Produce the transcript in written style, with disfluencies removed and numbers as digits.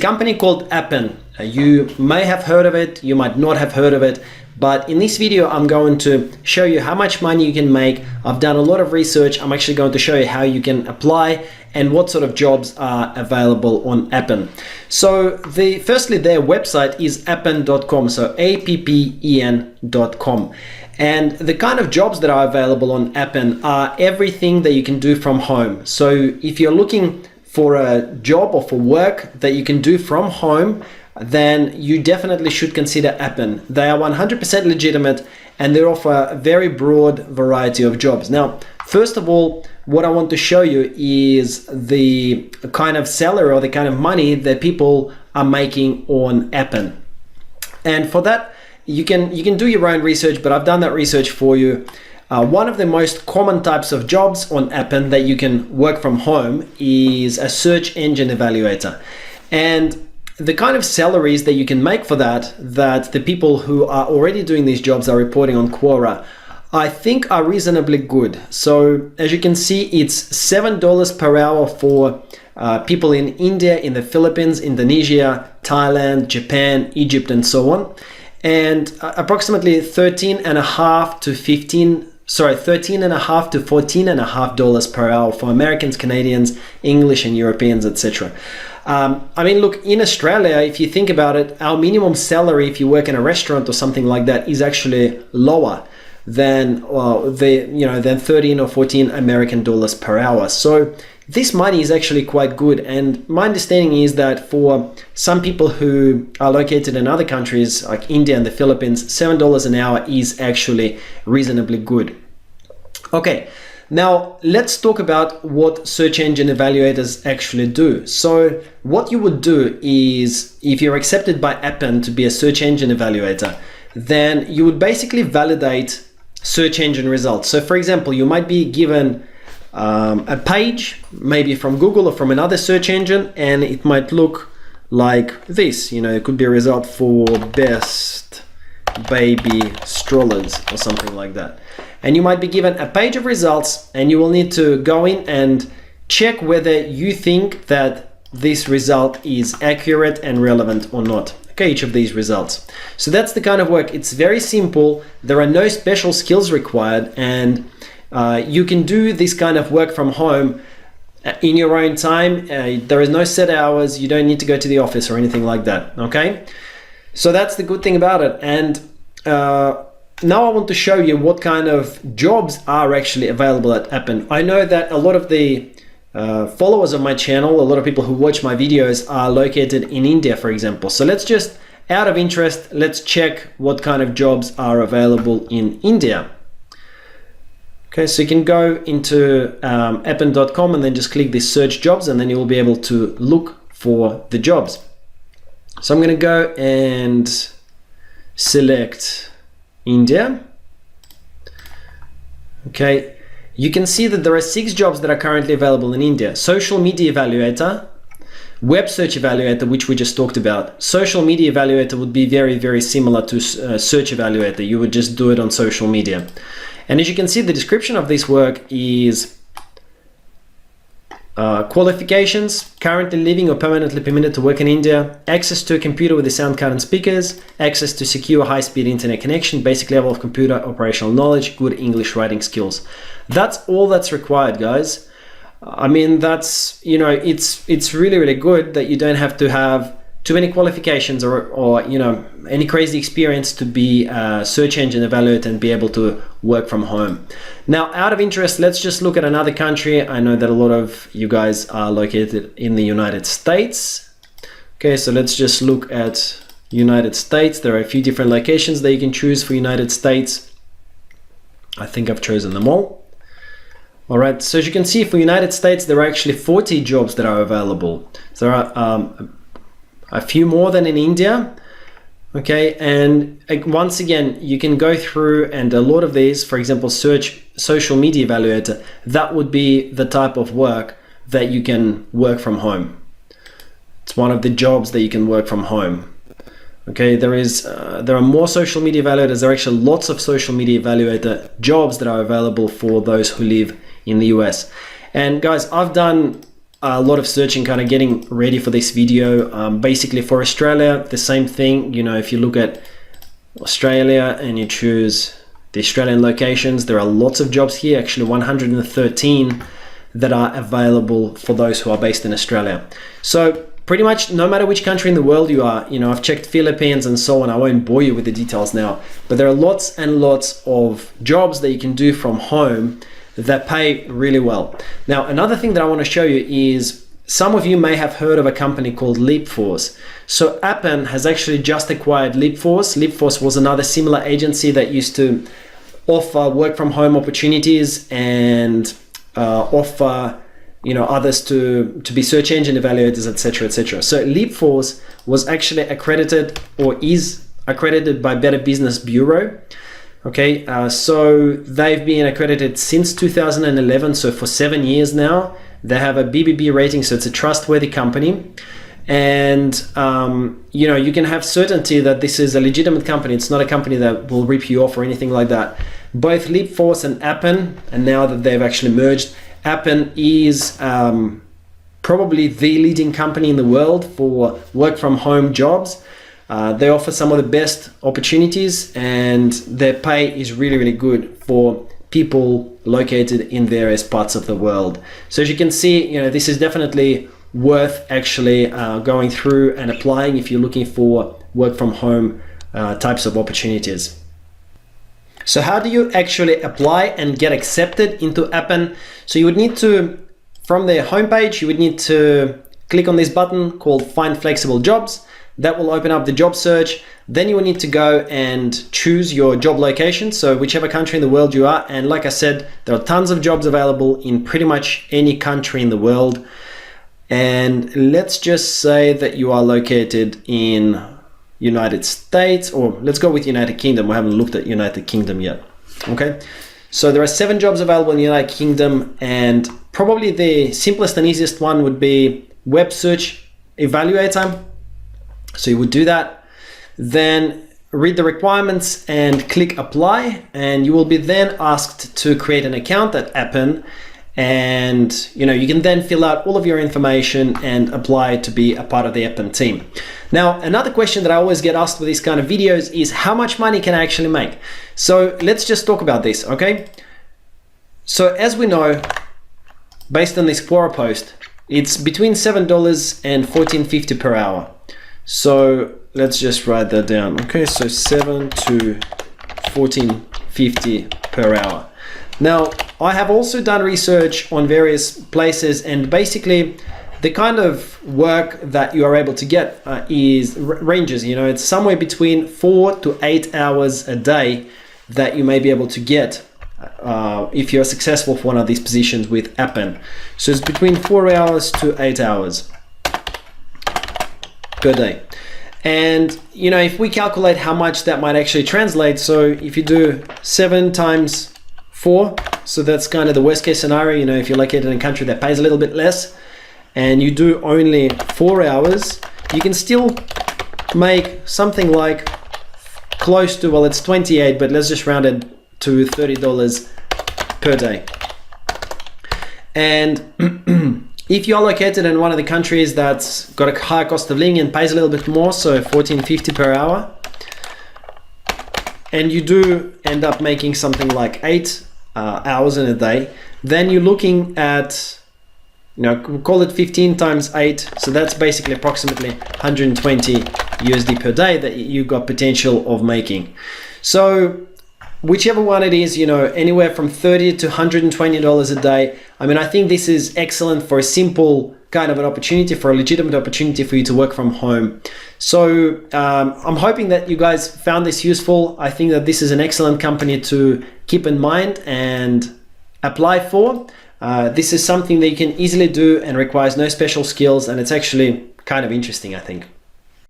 company called Appen. You may have heard of it, you might not have heard of it, but in this video I'm going to show you how much money you can make. I've done a lot of research. I'm actually going to show you how you can apply and what sort of jobs are available on Appen. So firstly, their website is appen.com, so appen.com. And the kind of jobs that are available on Appen are everything that you can do from home. So if you're looking for a job or for work that you can do from home, then you definitely should consider Appen. They are 100% legitimate and they offer a very broad variety of jobs. Now, first of all, what I want to show you is the kind of salary or the kind of money that people are making on Appen. And for that, you can do your own research, but I've done that research for you. One of the most common types of jobs on Appen that you can work from home is a search engine evaluator. And the kind of salaries that you can make for that the people who are already doing these jobs are reporting on Quora, I think are reasonably good. So as you can see, it's $7 per hour for people in India, in the Philippines, Indonesia, Thailand, Japan, Egypt, and so on. And approximately $13.5 to $14.5 per hour for Americans, Canadians, English and Europeans, etc. I mean, look, in Australia, if you think about it, our minimum salary, if you work in a restaurant or something like that, is actually lower than than 13 or 14 American dollars per hour. So this money is actually quite good. And my understanding is that for some people who are located in other countries like India and the Philippines, $7 an hour is actually reasonably good. Okay, now let's talk about what search engine evaluators actually do. So what you would do is, if you're accepted by Appen to be a search engine evaluator, then you would basically validate search engine results. So for example, you might be given a page, maybe from Google or from another search engine, and it might look like this. It could be a result for best baby strollers or something like that. And you might be given a page of results, and you will need to go in and check whether you think that this result is accurate and relevant or not. Okay, each of these results. So that's the kind of work. It's very simple. There are no special skills required, and you can do this kind of work from home in your own time. There is no set hours. You don't need to go to the office or anything like that. Okay, so that's the good thing about it. And now I want to show you what kind of jobs are actually available at Appen. I know that a lot of the followers of my channel, a lot of people who watch my videos are located in India, for example. So let's just, out of interest, let's check what kind of jobs are available in India. Okay, so you can go into appen.com and then just click this search jobs, and then you will be able to look for the jobs. So I'm going to go and select India. Okay, you can see that there are 6 jobs that are currently available in India. Social media evaluator, web search evaluator, which we just talked about. Social media evaluator would be very, very similar to search evaluator. You would just do it on social media. And as you can see, the description of this work is qualifications: currently living or permanently permitted to work in India, access to a computer with a sound card and speakers, access to secure high-speed internet connection, basic level of computer operational knowledge, good English writing skills. That's all that's required, guys. I mean, that's, it's really, really good that you don't have to have too many qualifications or any crazy experience to be a search engine evaluator and be able to work from home. Now, out of interest, let's just look at another country. I know that a lot of you guys are located in the United States. Okay, so let's just look at United States. There are a few different locations that you can choose for United States. I think I've chosen them all. All right, so as you can see, for United States, there are actually 40 jobs that are available. So there are a few more than in India. Okay, and once again, you can go through, and a lot of these, for example, search social media evaluator, that would be the type of work that you can work from home. It's one of the jobs that you can work from home. Okay, there are more social media evaluators. There are actually lots of social media evaluator jobs that are available for those who live in the US. And guys, I've done a lot of searching, kind of getting ready for this video. Basically for Australia, the same thing. You know, if you look at Australia and you choose the Australian locations, there are lots of jobs here, actually 113 that are available for those who are based in Australia. So pretty much no matter which country in the world you are, you know, I've checked Philippines and so on. I won't bore you with the details now, but there are lots and lots of jobs that you can do from home that pay really well. Now, another thing that I want to show you is some of you may have heard of a company called Leapforce. So Appen has actually just acquired Leapforce. Leapforce was another similar agency that used to offer work from home opportunities and offer, you know, others to be search engine evaluators, etc., etc. So Leapforce was actually accredited, or is accredited, by Better Business Bureau. Okay, so they've been accredited since 2011, so for 7 years now. They have a BBB rating, so it's a trustworthy company. And you know, you can have certainty that this is a legitimate company. It's not a company that will rip you off or anything like that. Both Leapforce and Appen, and now that they've actually merged, Appen is probably the leading company in the world for work from home jobs. They offer some of the best opportunities, and their pay is really, really good for people located in various parts of the world. So as you can see, you know, this is definitely worth actually going through and applying if you're looking for work from home types of opportunities. So how do you actually apply and get accepted into Appen? So you would need to, from their homepage, you would need to click on this button called Find Flexible Jobs. That will open up the job search. Then you will need to go and choose your job location, so whichever country in the world you are. And like I said, there are tons of jobs available in pretty much any country in the world. And let's just say that you are located in United States, or let's go with United Kingdom. We haven't looked at United Kingdom yet. Okay, so there are 7 jobs available in the United Kingdom, and probably the simplest and easiest one would be Web Search Evaluator. So you would do that, then read the requirements and click apply, and you will be then asked to create an account at Appen. And you know, you can then fill out all of your information and apply to be a part of the Appen team. Now, another question that I always get asked with these kind of videos is how much money can I actually make? So let's just talk about this, okay? So as we know, based on this Quora post, it's between $7 and $14.50 per hour. So let's just write that down. Okay, so 7 to 14.50 per hour. Now, I have also done research on various places, and basically the kind of work that you are able to get ranges, you know, it's somewhere between 4 to 8 hours a day that you may be able to get if you're successful for one of these positions with Appen. So it's between 4 hours to 8 hours per day. And you know, if we calculate how much that might actually translate, so if you do 7 times 4, so that's kind of the worst case scenario, you know, if you're located in a country that pays a little bit less and you do only 4 hours, you can still make something like close to, well, it's 28, but let's just round it to $30 per day. And if you're located in one of the countries that's got a higher cost of living and pays a little bit more, so $14.50 per hour, and you do end up making something like 8 hours in a day, then you're looking at, you know, call it 15 times 8, so that's basically approximately 120 USD per day that you got potential of making. So whichever one it is, you know, anywhere from $30 to $120 a day. I mean, I think this is excellent for a simple kind of an opportunity, for a legitimate opportunity for you to work from home. So I'm hoping that you guys found this useful. I think that this is an excellent company to keep in mind and apply for. This is something that you can easily do and requires no special skills, and it's actually kind of interesting, I think.